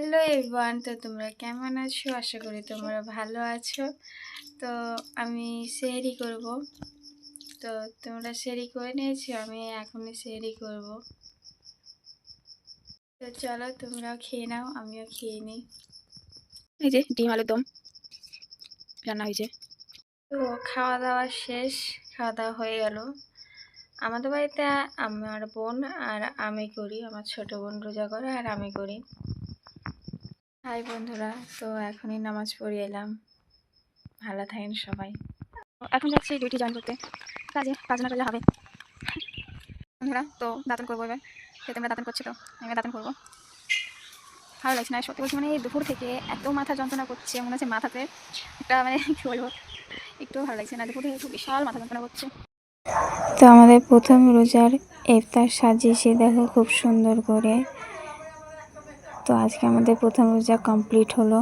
Hello everyone, তো তোমরা কেমন আছো? আশা করি তোমরা ভালো আছো। তো আমি সেহরি করব। তো তোমরা সেহরি করে নিয়েছো, আমি এখনই সেহরি করব। তো চলো তোমরাও খেয়ে নাও, আমিও খেয়ে নিই। এই যে ডিম আলুর দম রান্না হয়েছে। তো খাওয়া দাওয়া শেষ, খাওয়া দাওয়া হয়ে গেল। আমাদের বাড়িতে আমার বোন আর আমি করি, আমার ছোট বোন রোজা করে আর আমি করি। হাই বন্ধুরা, তো এখনই নামাজ পড়ে এলাম। ভালো থাকেন সবাই। এখন যাচ্ছি ডিউটি জয়েন করতে, কাজ না করলে হবে। বন্ধুরা তো দাঁতন করবো এবার, খেতে আমরা দাঁতন করছি, তো আমি দাঁতন করবো। ভালো লাগছে না, সত্যি বলছি, মানে এই দুপুর থেকে এত মাথা যন্ত্রণা করছে, মনে হচ্ছে মাথাতে একটা মানে কী বলবো, একটু ভালো লাগছে না। দুপুর থেকে একটু বিশাল মাথা যন্ত্রণা করছে। তো আমাদের প্রথম রোজার ইফতার সাজিয়েছি, দেখো খুব সুন্দর করে। তো আজকে আমাদের প্রথম রোজা কমপ্লিট হলো।